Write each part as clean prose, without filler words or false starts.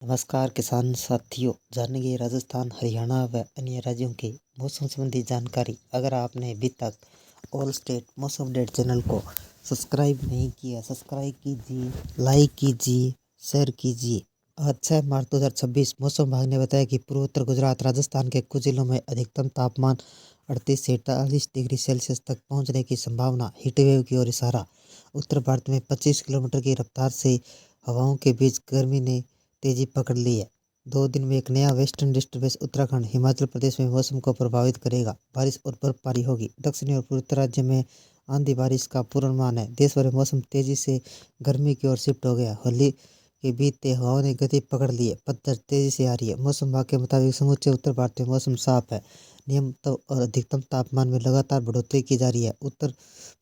नमस्कार किसान साथियों, जानेंगे राजस्थान, हरियाणा व अन्य राज्यों की मौसम संबंधी जानकारी। अगर आपने अभी तक ऑल स्टेट मौसम अपडेट चैनल को सब्सक्राइब नहीं किया, सब्सक्राइब कीजिए, लाइक कीजिए, शेयर कीजिए। आज 6 मार्च 2026 मौसम विभाग ने बताया कि पूर्वोत्तर गुजरात, राजस्थान के कुछ जिलों में अधिकतम तापमान 38 से 43 डिग्री सेल्सियस तक पहुंचने की संभावना। हीटवेव की ओर इशारा। उत्तर भारत में 25 किलोमीटर की रफ्तार से हवाओं के बीच गर्मी ने तेजी पकड़ ली है। 2 दिन में एक नया वेस्टर्न डिस्टर्बेंस उत्तराखंड, हिमाचल प्रदेश में मौसम को प्रभावित करेगा। बारिश और बर्फबारी होगी। दक्षिणी और पूर्वोत्तर राज्य में आंधी बारिश का पूर्वानुमान है। देश भर में मौसम तेजी से गर्मी की ओर शिफ्ट हो गया। होली के बीते हवाओं ने गति पकड़ ली है। पतझड़ तेजी से आ रही है। मौसम विभाग के मुताबिक समूचे उत्तर भारत में मौसम साफ है। न्यूनतम और अधिकतम तापमान में लगातार बढ़ोतरी की जा रही है। उत्तर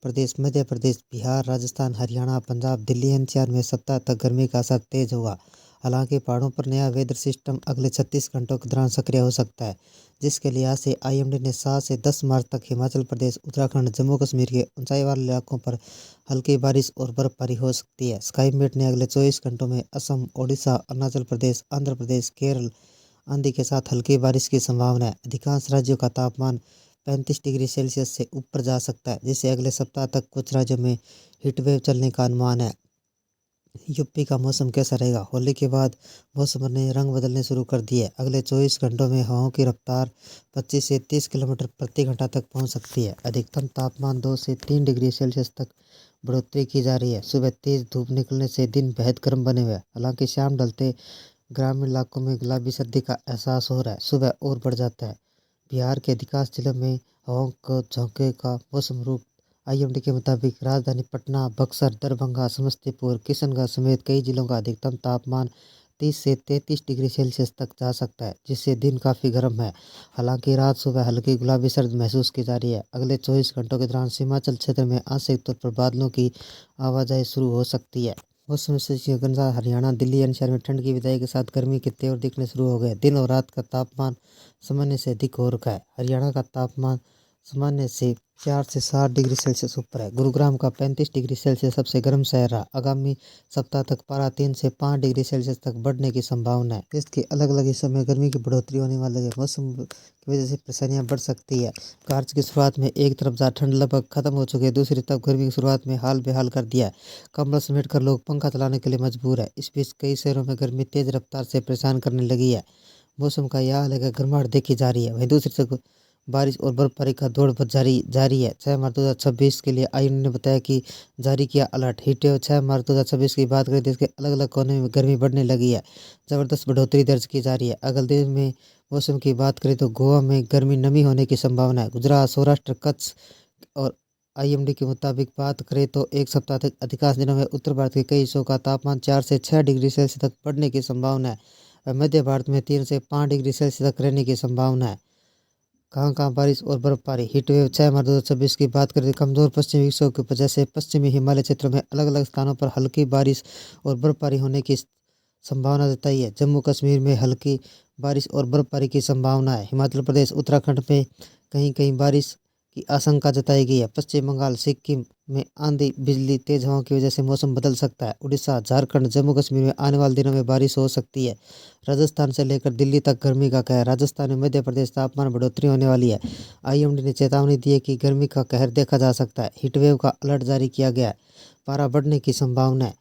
प्रदेश, मध्य प्रदेश, बिहार, राजस्थान, हरियाणा, पंजाब, दिल्ली एनसीआर में सप्ताह तक गर्मी का असर तेज होगा। हालांकि पहाड़ों पर नया वेदर सिस्टम अगले 36 घंटों के दौरान सक्रिय हो सकता है, जिसके लिहाज से आईएमडी ने 7 से 10 मार्च तक हिमाचल प्रदेश, उत्तराखंड, जम्मू कश्मीर के ऊंचाई वाले इलाकों पर हल्की बारिश और बर्फबारी हो सकती है। स्काईमेट ने अगले 24 घंटों में असम, ओडिशा, अरुणाचल प्रदेश, आंध्र प्रदेश, केरल आंधी के साथ हल्की बारिश की संभावना है। अधिकांश राज्यों का तापमान 35 डिग्री सेल्सियस से ऊपर जा सकता है, जिससे अगले सप्ताह तक कुछ राज्यों में हीटवेव चलने का अनुमान है। यूपी का मौसम कैसा रहेगा? होली के बाद मौसम ने रंग बदलने शुरू कर दिए। अगले 24 घंटों में हवाओं की रफ्तार 25 से 30 किलोमीटर प्रति घंटा तक पहुंच सकती है। अधिकतम तापमान 2 से 3 डिग्री सेल्सियस तक बढ़ोतरी की जा रही है। सुबह तेज धूप निकलने से दिन बेहद गर्म बने हुए हैं। हालांकि शाम ढलते ग्रामीण इलाकों में गुलाबी सर्दी का एहसास हो रहा है। सुबह और बढ़ जाता है। बिहार के अधिकांश जिलों में हवाओं को झोंके का मौसम रूप। आईएमडी के मुताबिक राजधानी पटना, बक्सर, दरभंगा, समस्तीपुर, किशनगंज समेत कई जिलों का अधिकतम तापमान 30 से 33 डिग्री सेल्सियस तक जा सकता है, जिससे दिन काफ़ी गर्म है। हालांकि रात सुबह हल्की गुलाबी सर्द महसूस की जा रही है। अगले 24 घंटों के दौरान सीमांचल क्षेत्र में आंशिक तौर पर बादलों की आवाजाही शुरू हो सकती है। मौसम विशेषज्ञों के अनुसार हरियाणा, दिल्ली एनसीआर में ठंड की विदाई के साथ गर्मी के तेवर दिखने शुरू हो गए। दिन और रात का तापमान सामान्य से अधिक हो रखा है। हरियाणा का तापमान सामान्य से 4 से 7 डिग्री सेल्सियस ऊपर है। गुरुग्राम का 35 डिग्री सेल्सियस सबसे गर्म शहर रहा। आगामी सप्ताह तक पारा 3 से 5 डिग्री सेल्सियस तक बढ़ने की संभावना है। देश के अलग अलग हिस्सों में गर्मी की बढ़ोतरी होने वाली है। मौसम की वजह से परेशानियां बढ़ सकती है। मार्च की शुरुआत में एक तरफ जहाँ ठंड लगभग खत्म हो चुकी है, दूसरी तरफ गर्मी की शुरुआत में हाल बेहाल कर दिया है। कंबल समेट कर लोग पंखा चलाने के लिए मजबूर है। इस बीच कई शहरों में गर्मी तेज रफ्तार से परेशान करने लगी है। मौसम का यह हाल है कि गर्माहट देखी जा रही है। वहीं दूसरी तरफ बारिश और बर्फबारी का दौर जारी है। 6 मार्च 2026 के लिए आईएमडी ने बताया कि जारी किया अलर्ट। हीटवेव 6 मार्च 2026 की बात करें, देश के अलग अलग कोने में गर्मी बढ़ने लगी है। जबरदस्त बढ़ोतरी दर्ज की जा रही है। अगले दिन में मौसम की बात करें तो गोवा में गर्मी नमी होने की संभावना है। गुजरात, सौराष्ट्र, कच्छ और आईएमडी के मुताबिक बात करें तो एक सप्ताह तक अधिकांश दिनों में उत्तर भारत के कई हिस्सों का तापमान 4 से 6 डिग्री सेल्सियस तक बढ़ने की संभावना है। और मध्य भारत में 3 से 5 डिग्री सेल्सियस तक रहने की संभावना है। कहाँ कहाँ बारिश और बर्फबारी। हीटवेव 6 मार्च 2026 की बात करें, कमजोर पश्चिमी विक्षोभ की वजह से पश्चिमी हिमालय क्षेत्रों में अलग अलग स्थानों पर हल्की बारिश और बर्फबारी होने की संभावना जताई है। जम्मू कश्मीर में हल्की बारिश और बर्फबारी की संभावना है। हिमाचल प्रदेश, उत्तराखंड में कहीं कहीं बारिश की आशंका जताई गई है। पश्चिम बंगाल, सिक्किम में आंधी, बिजली, तेज हवाओं की वजह से मौसम बदल सकता है। उड़ीसा, झारखंड, जम्मू कश्मीर में आने वाले दिनों में बारिश हो सकती है। राजस्थान से लेकर दिल्ली तक गर्मी का कहर। राजस्थान में मध्य प्रदेश तापमान में बढ़ोतरी होने वाली है। आईएमडी ने चेतावनी दी है कि गर्मी का कहर देखा जा सकता है। हीटवेव का अलर्ट जारी किया गया है। पारा बढ़ने की संभावना है।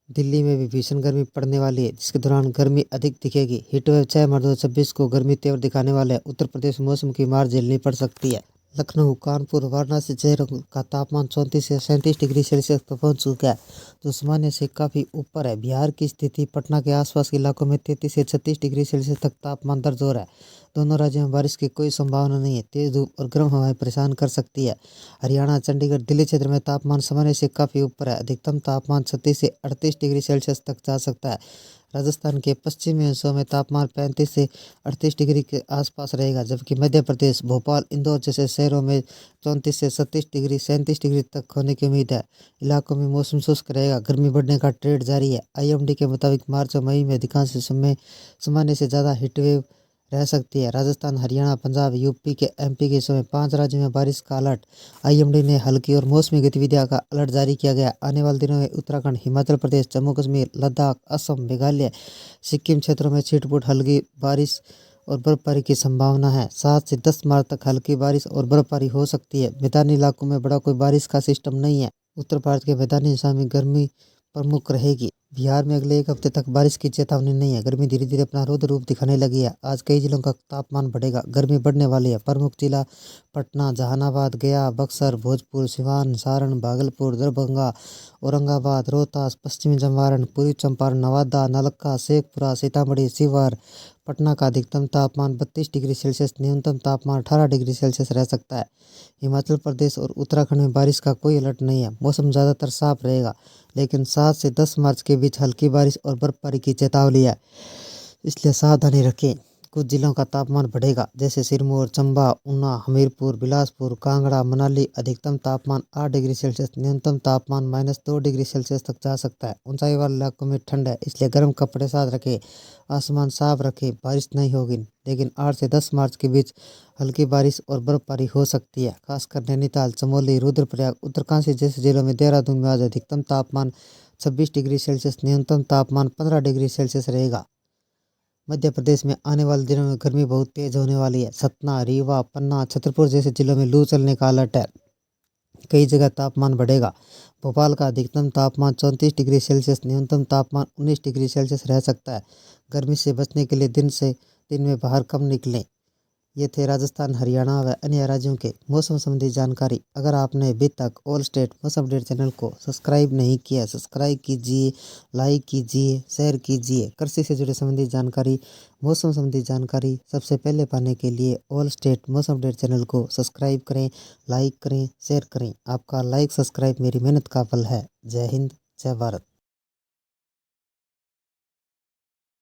दिल्ली में भी भीषण गर्मी पड़ने वाली है, जिसके दौरान गर्मी अधिक दिखेगी। हीटवेव 6 मार्च 2026 को गर्मी तेवर दिखाने वाले है। उत्तर प्रदेश में मौसम की मार झेलनी पड़ सकती है। लखनऊ, कानपुर, वाराणसी शहरों का तापमान 34 से 37 डिग्री सेल्सियस पर पहुंच चुका है, जो सामान्य से काफ़ी ऊपर है। बिहार की स्थिति, पटना के आसपास के इलाकों में 33 से 36 डिग्री सेल्सियस तक तापमान दर्ज हो रहा है। दोनों राज्यों में बारिश की कोई संभावना नहीं है। तेज धूप और गर्म हवाएं परेशान कर सकती है। हरियाणा, चंडीगढ़, दिल्ली क्षेत्र में तापमान सामान्य से काफ़ी ऊपर है। अधिकतम तापमान 36 से 38 डिग्री सेल्सियस तक जा सकता है। राजस्थान के पश्चिमी हिस्सों में तापमान 35 से 38 डिग्री के आसपास रहेगा, जबकि मध्य प्रदेश, भोपाल, इंदौर जैसे शहरों में 34 से 37 डिग्री तक होने की उम्मीद है। इलाकों में मौसम शुष्क रहेगा। गर्मी बढ़ने का ट्रेंड जारी है। आईएमडी के मुताबिक मार्च और मई में अधिकांश हिस्सों में सामान्य से ज़्यादा हीटवेव रह सकती है। राजस्थान, हरियाणा, पंजाब, यूपी के एमपी के हिस्सों में 5 राज्यों में बारिश का अलर्ट। आईएमडी ने हल्की और मौसमी गतिविधियों का अलर्ट जारी किया गया। आने वाले दिनों में उत्तराखंड, हिमाचल प्रदेश, जम्मू कश्मीर, लद्दाख, असम, मेघालय, सिक्किम क्षेत्रों में छिटपुट हल्की बारिश और बर्फबारी की संभावना है। 7 से 10 मार्च तक हल्की बारिश और बर्फबारी हो सकती है। मैदानी इलाकों में बड़ा कोई बारिश का सिस्टम नहीं है। उत्तर भारत के मैदानी हिस्सों में गर्मी प्रमुख रहेगी। बिहार में अगले 1 हफ्ते तक बारिश की चेतावनी नहीं है। गर्मी धीरे धीरे अपना रौद्र रूप दिखाने लगी है। आज कई जिलों का तापमान बढ़ेगा, गर्मी बढ़ने वाली है। प्रमुख जिला पटना, जहानाबाद, गया, बक्सर, भोजपुर, सिवान, सारण, भागलपुर, दरभंगा, औरंगाबाद, रोहतास, पश्चिमी चंपारण, पूर्वी चंपारण, नवादा, नलक्का, शेखपुरा, सीतामढ़ी, शिवहर। पटना का अधिकतम तापमान 32 डिग्री सेल्सियस, न्यूनतम तापमान 18 डिग्री सेल्सियस रह सकता है। हिमाचल प्रदेश और उत्तराखंड में बारिश का कोई अलर्ट नहीं है। मौसम ज़्यादातर साफ रहेगा, लेकिन 7 से 10 मार्च के बीच हल्की बारिश और बर्फबारी की चेतावनी है, इसलिए सावधानी रखें। कुछ जिलों का तापमान बढ़ेगा, जैसे सिरमौर, चंबा, ऊना, हमीरपुर, बिलासपुर, कांगड़ा, मनाली। अधिकतम तापमान 8 डिग्री सेल्सियस, न्यूनतम तापमान -2 डिग्री सेल्सियस तक जा सकता है। ऊंचाई वाले इलाकों में ठंड है, इसलिए गर्म कपड़े साथ रखें। आसमान साफ रखें, बारिश नहीं होगी, लेकिन 8 से 10 मार्च के बीच हल्की बारिश और बर्फबारी हो सकती है, खासकर नैनीताल, चमोली, रुद्रप्रयाग, उत्तरकाशी जैसे जिलों में। देहरादून में आज अधिकतम तापमान 26 डिग्री सेल्सियस, न्यूनतम तापमान 15 डिग्री सेल्सियस रहेगा। मध्य प्रदेश में आने वाले दिनों में गर्मी बहुत तेज होने वाली है। सतना, रीवा, पन्ना, छतरपुर जैसे जिलों में लू चलने का अलर्ट है। कई जगह तापमान बढ़ेगा। भोपाल का अधिकतम तापमान 34 डिग्री सेल्सियस, न्यूनतम तापमान 19 डिग्री सेल्सियस रह सकता है। गर्मी से बचने के लिए दिन में बाहर कम निकलें। ये थे राजस्थान, हरियाणा व अन्य राज्यों के मौसम संबंधी जानकारी। अगर आपने अभी तक ऑल स्टेट मौसम अपडेट चैनल को सब्सक्राइब नहीं किया, सब्सक्राइब कीजिए, लाइक कीजिए, शेयर कीजिए। कृषि से जुड़े संबंधी जानकारी, मौसम संबंधी जानकारी सबसे पहले पाने के लिए ऑल स्टेट मौसम अपडेट चैनल को सब्सक्राइब करें, लाइक करें, शेयर करें। आपका लाइक सब्सक्राइब मेरी मेहनत का फल है। जय हिंद, जय भारत।